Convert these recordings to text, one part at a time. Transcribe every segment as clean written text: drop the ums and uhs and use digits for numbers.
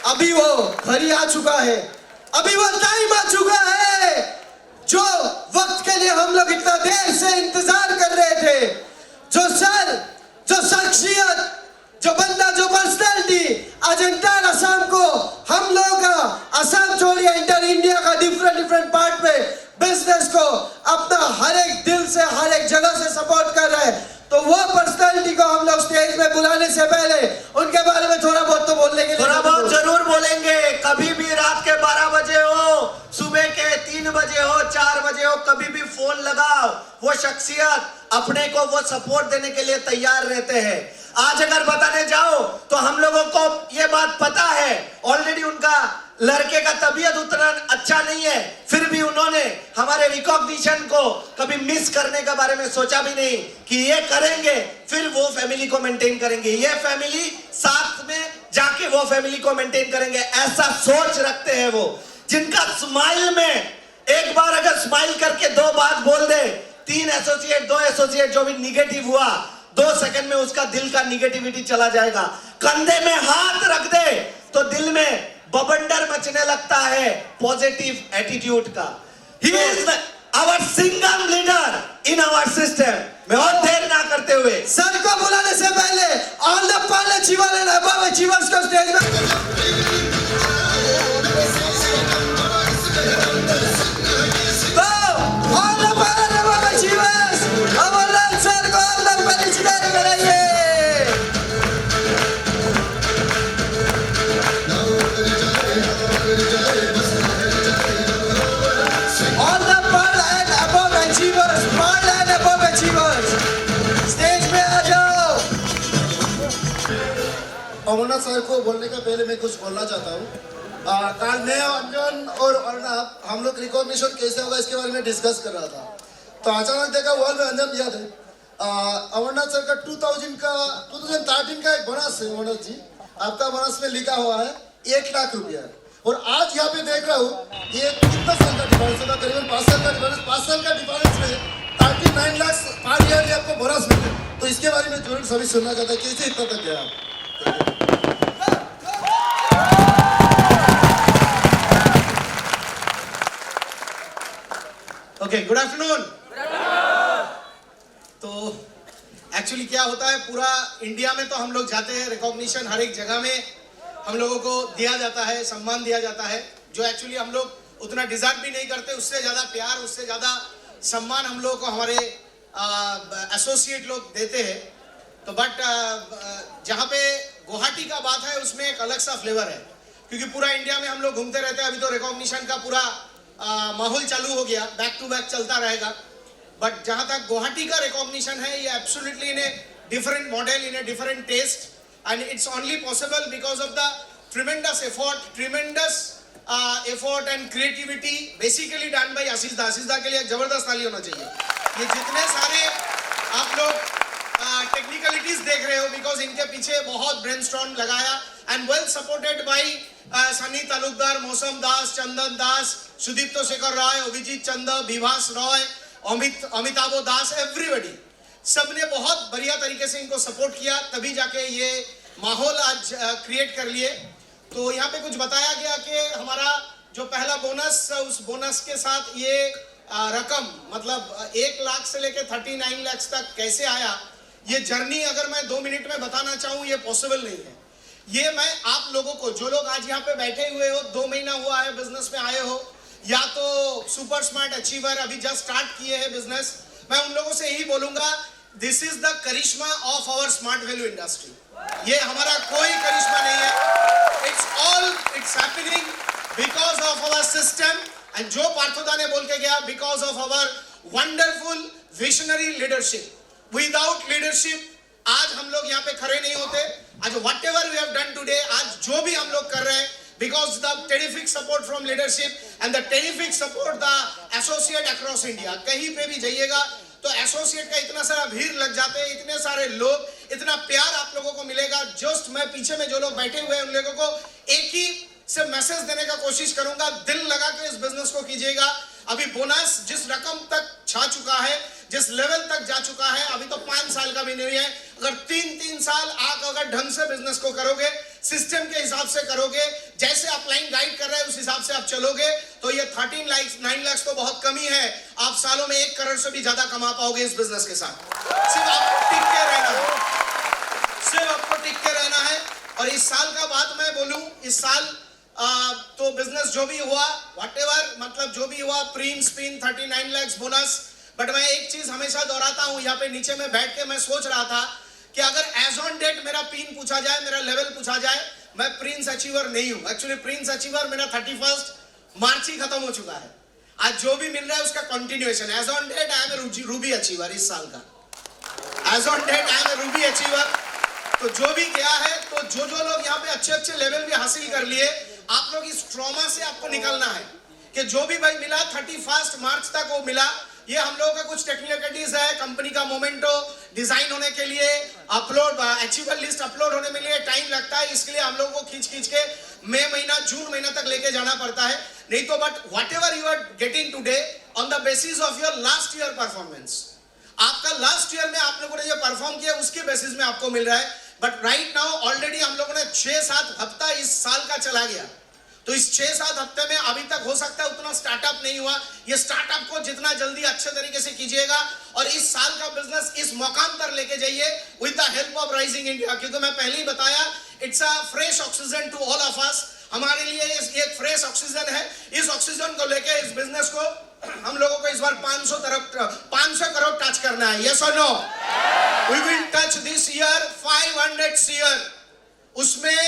अभी वो घड़ी आ चुका है, अभी वो टाइम आ चुका है जो वक्त के लिए हम लोग इतना देर से इंतजार कर रहे थे। जो सर, जो शख्सियत, जो बंदा, जो पर्सनैलिटी आज इंटर असम को, हम लोग का असम छोड़िए इंटर इंडिया का डिफरेंट पार्ट में बिजनेस को अपना हर एक दिल से, हर एक जगह से सपोर्ट कर रहे हैं, तो वो पर्सनैलिटी को हम लोग स्टेज में बुलाने से पहले उनके बारे में थोड़ा बहुत तो बोलने के लिए थोड़ा बहुत जरूर बोलेंगे। कभी भी रात के 12 बजे हो, सुबह के 3 बजे हो, 4 बजे हो, कभी भी फोन लगाओ, वो शख्सियत अपने को वो सपोर्ट देने के लिए तैयार रहते हैं। आज अगर बताने जाओ तो हम लोगों को ये बात पता है, ऑलरेडी उनका लड़के का तबीयत उतना अच्छा नहीं है, फिर भी उन्होंने हमारे रिकॉग्निशन को कभी मिस करने के बारे में सोचा भी नहीं कि ये करेंगे, फिर वो फैमिली को मेंटेन करेंगे, ये फैमिली साथ में जाके वो फैमिली को मेंटेन करेंगे, ऐसा सोच रखते हैं वो। जिनका स्माइल में एक बार अगर स्माइल करके 2 बात बोल दे, 3 एसोसिएट 2 एसोसिएट जो भी निगेटिव हुआ, 2 सेकंड में उसका दिल का निगेटिविटी चला जाएगा। कंधे में हाथ रख दे तो दिल में बबंडर मचने लगता है पॉजिटिव एटीट्यूड का। He is our single leader in our system। मैं और देर ना करते हुए सर को बुलाने से पहले all the Parle achiever and above achievers को स्टेज में अमरनाथ सर को बोलने का पहले मैं कुछ बोलना चाहता हूँ। कल मैं, अंजन और अर्नब हम लोग रिकॉग्निशन कैसे होगा इसके बारे में डिस्कस कर रहा था, तो अचानक देखा वॉल में अंजन दिया था अमरनाथ सर का 2013 का एक बोनस है। अमरनाथ जी, आपका बोनस में लिखा हुआ है 1 लाख रुपया, और आज यहाँ पे देख रहा हूँ ये कितना साल का डिफरेंस होगा, करीबन 5 साल का डिफरेंस। 5 साल का डिफरेंस में 39 लाख पर ईयर आपको बोनस मिले, तो इसके बारे में जरूर सभी सुनना चाहता है, कैसे इतना तक गया आप? Okay, good afternoon. तो एक्चुअली क्या होता है, पूरा इंडिया में तो हम लोग जाते हैं, रिकॉग्निशन हर एक जगह में हम लोगों को दिया जाता है, सम्मान दिया जाता है, जो एक्चुअली हम लोग उतना डिजर्व भी नहीं करते। उससे ज़्यादा प्यार, उससे ज़्यादा सम्मान हम लोगों को हमारे एसोसिएट लोग देते हैं। तो बट जहाँ पे गुवाहाटी का बात है उसमें एक अलग सा फ्लेवर है, क्योंकि पूरा इंडिया में हम लोग घूमते रहते हैं। अभी तो रिकॉग्निशन का पूरा माहौल चालू हो गया, बैक टू बैक चलता रहेगा। बट जहाँ तक गुवाहाटी का रिकॉग्निशन है, ये absolutely in a different model, in a different test, and it's only possible because of the tremendous effort and creativity basically done by Ashish da. Ashish दा के लिए एक जबरदस्त ताली होना चाहिए। ये जितने सारे आप लोग टेक्निकलिटीज देख रहे हो, बिकॉज इनके पीछे बहुत ब्रेनस्टॉर्म लगाया and well supported by Sunny Talukdar, मौसम दास, चंदन दास, सुदीप्तो शेखर रॉय, अभिजीत चंद, विभास रॉय, अमिताभो दास, एवरीबॉडी, सबने बहुत बढ़िया तरीके से इनको सपोर्ट किया, तभी जाके ये माहौल आज क्रिएट कर लिए। तो यहाँ पे कुछ बताया गया कि हमारा जो पहला बोनस, उस बोनस के साथ ये रकम मतलब 1 लाख से लेके 39 लाख तक कैसे आया, ये जर्नी अगर मैं 2 मिनट में बताना चाहूँ ये पॉसिबल नहीं है। ये मैं आप लोगों को, जो लोग आज यहाँ पे बैठे हुए हो, 2 महीना हुआ है बिजनेस में आए हो, या तो सुपर स्मार्ट अचीवर अभी जस्ट स्टार्ट किए हैं बिजनेस, मैं उन लोगों से यही बोलूंगा, दिस इज द करिश्मा of our smart value industry. ये हमारा कोई करिश्मा नहीं है, it's happening because of our system, and जो पार्थोदा ने बोल के गया, because of our wonderful visionary leadership. Without leadership आज हम लोग यहाँ पे खड़े नहीं होते। आज whatever we have done today, आज जो भी हम लोग कर रहे हैं, because the terrific support from leadership and the terrific support the associate across India। कहीं पे भी जाइएगा तो एसोसिएट का इतना सारा भीड़ लग जाते हैं, इतने सारे लोग, इतना प्यार आप लोगों को मिलेगा। जस्ट मैं पीछे में जो लोग बैठे हुए हैं उन लोगों को एक ही से मैसेज देने का कोशिश करूंगा, दिल लगा के इस बिजनेस को कीजिएगा। अभी बोनस जिस रकम तक छा चुका है, जिस लेवल तक जा चुका है, अभी तो 5 साल का भी नहीं है। अगर 3 साल आप अगर ढंग से बिजनेस को करोगे सिस्टम के हिसाब से करोगे, जैसे आप लाइन गाइड कर रहे हैं उस हिसाब से आप चलोगे, तो ये 9 लाख तो बहुत कमी है। आप सालों में 1 करोड़ से भी ज्यादा कमा पाओगे इस बिजनेस के साथ। सिर्फ आपको टिक के रहना है, सिर्फ आपको टिक के रहना है। और इस साल का बात मैं बोलूं, इस साल तो बिजनेस जो भी हुआ, व्हाटएवर, मतलब जो भी हुआ, prim spin 39 lakh bonus. But मैं एक चीज हमेशा दोहराता हूं, यहाँ पे नीचे में बैठ के मैं सोच रहा था कि अगर एज ऑन डेट मेरा पिन पूछा जाए, मेरा लेवल पूछा जाए, मैं प्रिंस अचीवर नहीं हूं। एक्चुअली प्रिंस अचीवर मेरा 31 मार्च ही खत्म हो चुका है। आज जो भी मिल रहा है उसका continuation. As on date I am a ruby achiever इस साल का। As on date I am a ruby achiever. तो जो भी गया है, तो जो लोग यहाँ पे अच्छे अच्छे लेवल भी हासिल कर लिए, आप लोग इस ट्रॉमा से आपको निकलना है कि जो भी भाई मिला 31 मार्च तक वो मिला। ये हम लोगों का कुछ टेक्निकलिटीज है, कंपनी का मोमेंटो डिजाइन होने के लिए, अपलोड अचीवर लिस्ट अपलोड होने में लिए टाइम लगता है, इसके लिए हम लोगों को खींच के मई महीना, जून महीना तक लेके जाना पड़ता है। नहीं तो but whatever you are getting today on the basis of your last year performance, आपका लास्ट ईयर में आप लोगों ने जो परफॉर्म किया उसके बेसिस में आपको मिल रहा है। बट राइट नाउ ऑलरेडी हम लोगों ने 6-7 हफ्ता इस साल का चला गया, तो इस 6-7 हफ्ते में अभी तक हो सकता है उतना स्टार्टअप नहीं हुआ। ये स्टार्टअप को जितना जल्दी अच्छे तरीके से कीजिएगा और इस साल का बिजनेस इस मुकाम पर लेके जाइए with the help of rising India. क्योंकि मैं पहले ही बताया, it's a fresh oxygen to all of us. हमारे लिए ये एक फ्रेश ऑक्सीजन है। इस ऑक्सीजन को लेके इस बिजनेस को हम लोगों को इस बार 500 करोड़ टच करना है। यस और no? We will touch this year 500 CR। उसमें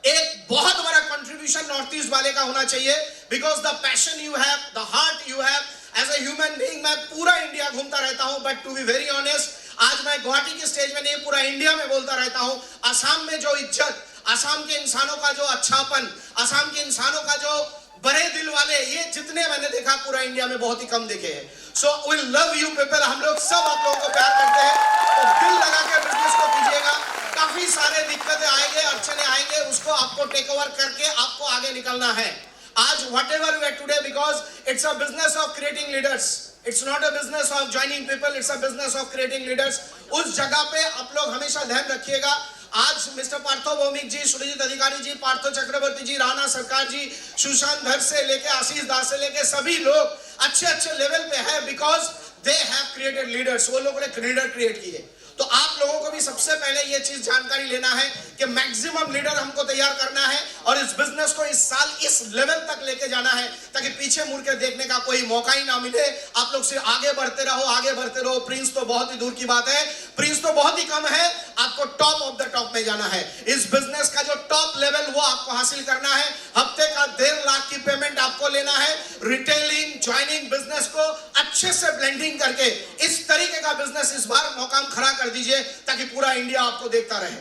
एक बहुत बड़ा कंट्रीब्यूशन नॉर्थ ईस्ट वाले का होना चाहिए, because the passion you have, the heart you have as a human being. मैं पूरा इंडिया घूमता रहता हूं, but to be very honest, आज मैं गुवाहाटी की स्टेज में नहीं, पूरा इंडिया में बोलता रहता हूं। असम में जो इज्जत, असम के इंसानों का जो अच्छापन, असम के इंसानों का जो बड़े दिल वाले, ये जितने मैंने देखा पूरा इंडिया में बहुत ही कम देखे हैं। So we love you people. हम लोग सब आप लोगों को प्यार करते हैं, तो दिल लगा के बिजनेस को कीजिएगा। काफी सारे दिक्कतें आएंगे, अड़चने आएंगे, उसको आपको टेक ओवर करके आपको आगे निकलना है। आज whatever we are today, because it's a business of creating leaders, it's not a business of joining people, it's a business of creating leaders। उस जगह पे आप लोग हमेशा ध्यान रखिएगा। आज मिस्टर पार्थो भौमिक जी, सुरजीत अधिकारी जी, पार्थो चक्रवर्ती जी, राणा सरकार जी, सुशांत धर से लेके आशीष दास से लेके सभी लोग अच्छे अच्छे लेवल पे है, because they have created leaders. वो लोगों ने लीडर क्रिएट किए। तो आप लोगों को भी सबसे पहले ये चीज जानकारी लेना है कि मैक्सिमम लीडर हमको तैयार करना है और इस बिजनेस को इस साल इस लेवल तक लेके जाना है, ताकि पीछे मुड़ के देखने का कोई मौका ही ना मिले। आप लोग से आगे बढ़ते रहो, आगे बढ़ते रहो। प्रिंस तो बहुत ही दूर की बात है, प्रिंस तो बहुत ही कम है। आपको टॉप ऑफ द टॉप में जाना है। इस बिजनेस का जो टॉप लेवल वो आपको हासिल करना है। हफ्ते का 1.5 लाख की पेमेंट आपको लेना है। रिटेलिंग, ज्वाइनिंग बिजनेस को अच्छे से ब्लेंडिंग करके इस तरीके का बिजनेस इस बार मौकाम खड़ा कर दीजिए, ताकि पूरा इंडिया आपको देखता रहे,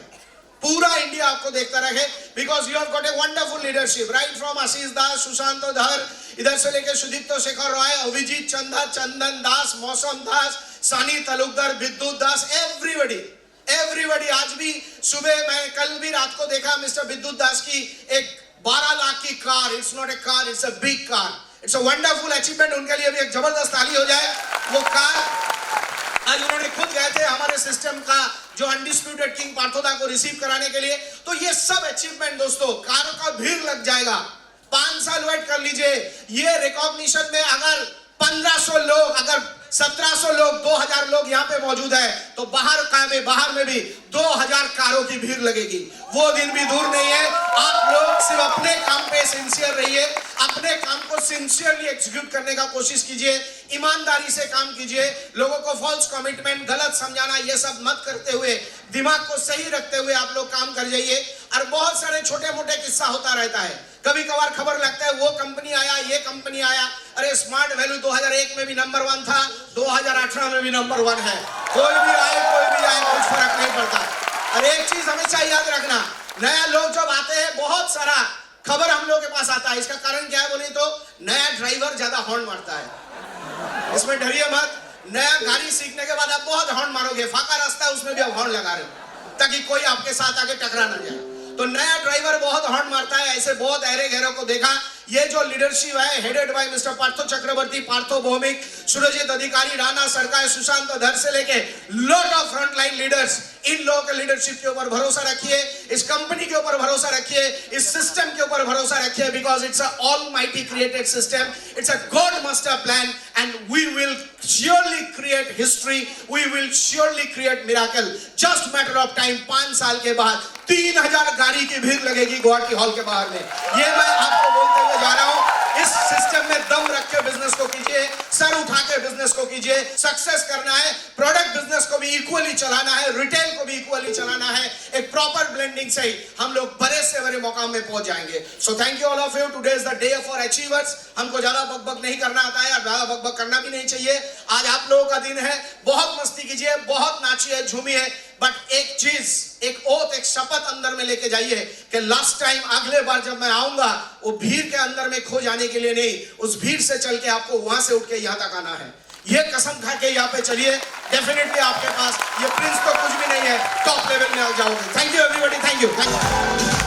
पूरा इंडिया आपको देखता रहे। Because you have got a wonderful leadership, right from Ashish Das, Sushant Dhar, इधर से लेके सुदीप्तो शेखर रॉय, अभिजीत चंदा, चंदन दास, मौसम दास, सानी तालुकदार, विद्युत दास, एवरीबॉडी। आज भी सुबह, मैं कल भी रात को देखा मिस्टर विद्युत दास की एक 12 लाख की car. It's not a car, it's a big car. It's a wonderful achievement. उनके लिए भी एक जबरदस्त ताली हो जाए। वो कार आज उन्होंने खुद गए थे हमारे सिस्टम का जो अनडिस्प्यूटेड किंग पार्थोदा को रिसीव कराने के लिए। तो ये सब अचीवमेंट दोस्तों, कारों का भीड़ लग जाएगा। 5 साल वेट कर लीजिए। ये रिकॉग्निशन में अगर 1500 लोग, अगर 1700 लोग, 2000 लोग यहाँ पे मौजूद है, तो बाहर में भी 2000 कारों की भीड़ लगेगी। वो दिन भी दूर नहीं है। आप लोग सिर्फ अपने काम पे सिंसियर रहिए, अपने काम को सिंसियरली एग्जीक्यूट करने का कोशिश कीजिए, ईमानदारी से काम कीजिए। लोगों को फॉल्स कमिटमेंट, गलत समझाना, ये सब मत करते हुए, दिमाग को सही रखते हुए आप लोग काम कर जाइए। और बहुत सारे छोटे मोटे किस्सा होता रहता है। कभी कभार खबर लगता है वो कंपनी आया, ये कंपनी आया। अरे स्मार्ट वैल्यू 2001 में भी नंबर 1 था, 2018 में भी नंबर 1 है। कोई भी आए कुछ फर्क नहीं पड़ता। और एक चीज हमेशा याद रखना, नया लोग जब आते हैं, बहुत सारा खबर हम लोग के पास आता है। इसका कारण क्या है बोले तो, नया ड्राइवर ज्यादा हॉर्न मारता है। इसमें डरिए मत। नया गाड़ी सीखने के बाद आप बहुत हॉर्न मारोगे। फाका रास्ता है उसमें भी आप हॉर्न लगा रहे हो, ताकि कोई आपके साथ आके टकरा ना जाए। तो नया ड्राइवर बहुत हॉर्न मारता है। ऐसे बहुत अहरे गहरों को देखा। ये जो लीडरशिप है, headed by mister Partho Chakraborty, Partho Bhowmik, Surajit Adhikari, Rana Sarkar, Sushant Dhar से लेके lot of front line leaders, इन लोगों के लीडरशिप के ऊपर भरोसा रखिए, इस कंपनी के ऊपर भरोसा रखिए, इस सिस्टम के ऊपर भरोसा रखिए, because it's a almighty created system, it's a god master plan, and we will surely create history, we will surely create miracle. Just matter of time, 5 साल के बाद 3000 गाड़ी की भीड़ लगेगी गुवाहाटी हॉल के बाहर में। ये मैं आपको बोलते हुए जा रहा हूँ। इस सिस्टम में दम रख के बिजनेस को कीजिए, सर उठा के बिजनेस को कीजिए। सक्सेस करना है, प्रोडक्ट बिजनेस को भी इक्वली चलाना है, रिटेल को भी इक्वली चलाना है। एक प्रॉपर ब्लेंडिंग से ही हम लोग बड़े से बड़े मकाम में पहुंच जाएंगे। So thank you all of you. Today is the day for achievers. हमको ज्यादा बकबक नहीं करना आता है और ज्यादा बकबक करना भी नहीं चाहिए। आज आप लोगों का दिन है, बहुत मस्ती कीजिए, बहुत नाचिए, झूमिए, बट एक चीज, एक ओथ, एक शपथ अंदर में लेके जाइए कि लास्ट टाइम, अगले बार जब मैं आऊंगा, वो भीड़ के अंदर में खो जाने के लिए नहीं, उस भीड़ से चल के आपको वहां से उठ के यहां तक आना है। ये कसम खा के यहाँ पे चलिए, डेफिनेटली आपके पास ये प्रिंस तो कुछ भी नहीं है, टॉप लेवल में आ जाओगे। Thank you everybody, thank you.